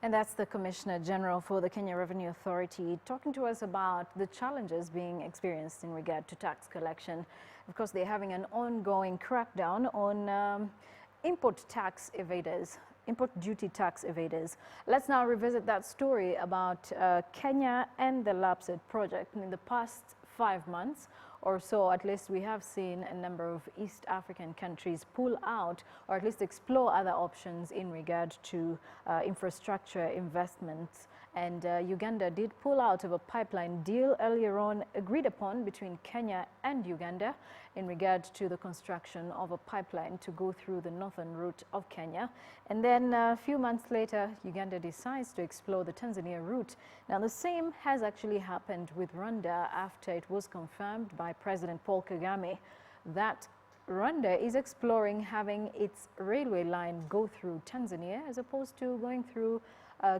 And that's the Commissioner General for the Kenya Revenue Authority talking to us about the challenges being experienced in regard to tax collection. Of course, they're having an ongoing crackdown on import tax evaders, import duty tax evaders. Let's now revisit that story about Kenya and the LAPSET project. In the past 5 months or so, at least, we have seen a number of East African countries pull out or at least explore other options in regard to infrastructure investments. And Uganda did pull out of a pipeline deal earlier on agreed upon between Kenya and Uganda in regard to the construction of a pipeline to go through the northern route of Kenya. And then a few months later, Uganda decides to explore the Tanzanian route. Now, the same has actually happened with Rwanda after it was confirmed by President Paul Kagame that Rwanda is exploring having its railway line go through Tanzania as opposed to going through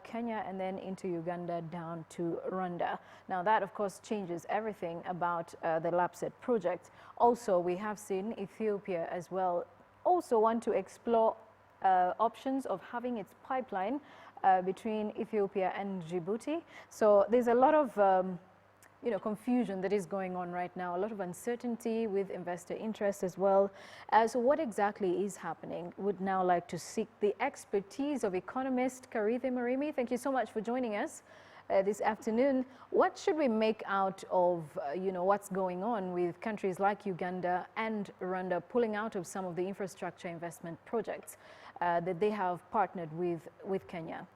Kenya and then into Uganda down to Rwanda. Now that of course changes everything about the LAPSET project. Also, we have seen Ethiopia as well also want to explore options of having its pipeline between Ethiopia and Djibouti. So there's a lot of confusion that is going on right now, a lot of uncertainty with investor interest as well. So what exactly is happening? Would now like to seek the expertise of economist Karithe Marimi. Thank you so much for joining us this afternoon. What should we make out of, what's going on with countries like Uganda and Rwanda pulling out of some of the infrastructure investment projects that they have partnered with Kenya?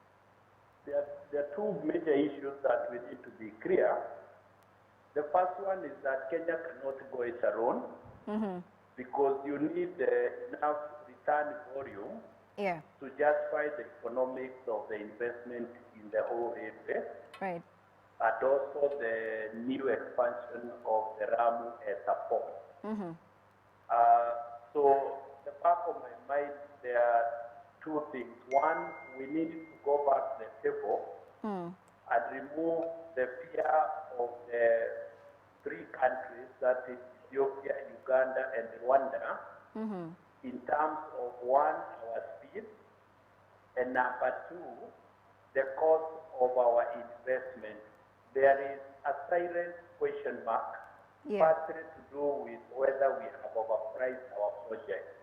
There are two major issues that we need to be clear. The first one is that Kenya cannot go it alone because you need enough return volume to justify the economics of the investment in the whole railway. Right. And also the new expansion of the Ramu support. So the back of my mind, there are two things. One, we need to go back to the table and remove the fear of the three countries, that is Ethiopia, Uganda, and Rwanda, in terms of one, our speed, and number two, the cost of our investment. There is a silent question mark, partly to do with whether we have overpriced our project.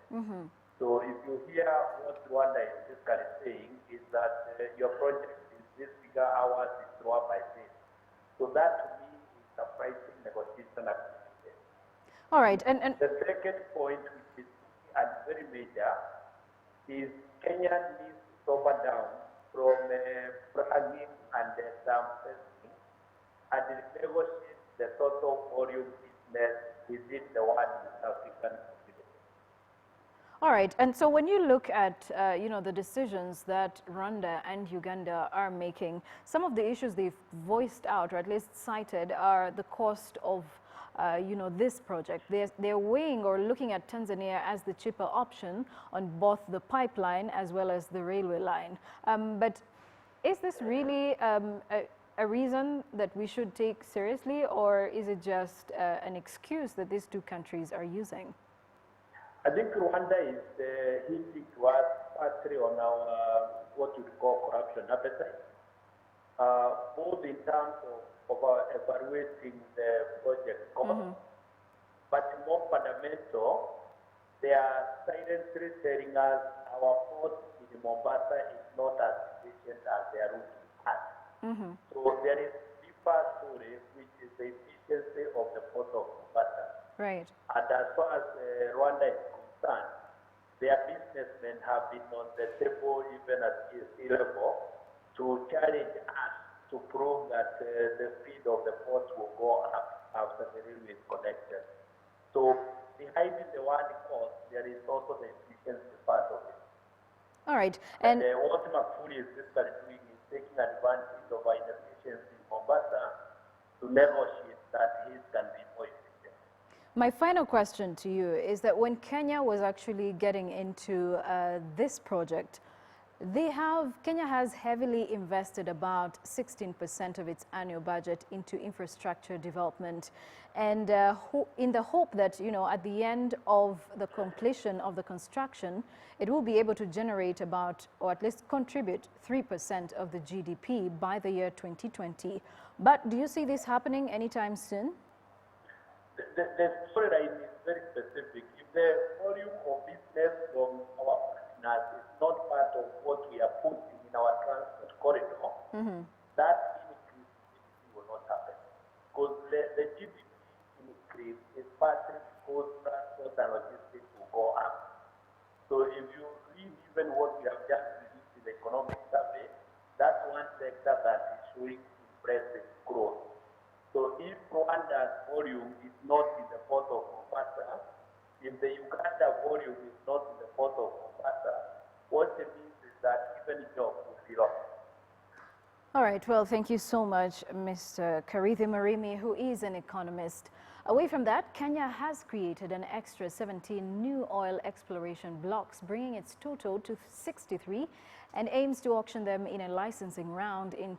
So if you hear what Rwanda is basically saying is that your project is this figure, ours is lower by this. So that to me is a pricing negotiation activity. All right. And the second point, which is very major, is Kenya needs to sober down from bragging and dumping and negotiate the total volume business within the one African continent. All right. And so when you look at, the decisions that Rwanda and Uganda are making, some of the issues they've voiced out, or at least cited, are the cost of, this project. They're weighing or looking at Tanzania as the cheaper option on both the pipeline as well as the railway line. But is this really a reason that we should take seriously, or is it just an excuse that these two countries are using? I think Rwanda is hinting to us partly on our what we call corruption appetite, both in terms of evaluating the project cost, but more fundamental, they are silently telling us our port in Mombasa is not as efficient as their route has. So there is deeper story, which is the efficiency of the port of Mombasa. Right. And as far as Rwanda is concerned, their businessmen have been on the table even at EC level to challenge us to prove that the speed of the port will go up after the railway is connected. So behind the one cost, there is also the efficiency part of it. All right. And what Magufuli is basically doing is taking advantage of our inefficiency in Mombasa to negotiate that his can be more efficient. My final question to you is that when Kenya was actually getting into this project, Kenya has heavily invested about 16% of its annual budget into infrastructure development, and in the hope that, at the end of the completion of the construction, it will be able to generate about, or at least contribute 3% of the GDP by the year 2020. But do you see this happening anytime soon? The storyline is very specific. If the volume of business from our partners is not part of what we are putting in our transport corridor, that increase in GDP will not happen. Because the GDP increase is partly because transport and logistics will go up. So if you read even what we have just released in the economic survey, that's one sector that is showing impressive growth. So if Rwanda's volume is not in the port of Mombasa, if the Uganda volume is not in the port of Mombasa, what it means is that even jobs will be lost. All right, well, thank you so much, Mr. Karithi Marimi, who is an economist. Away from that, Kenya has created an extra 17 new oil exploration blocks, bringing its total to 63, and aims to auction them in a licensing round in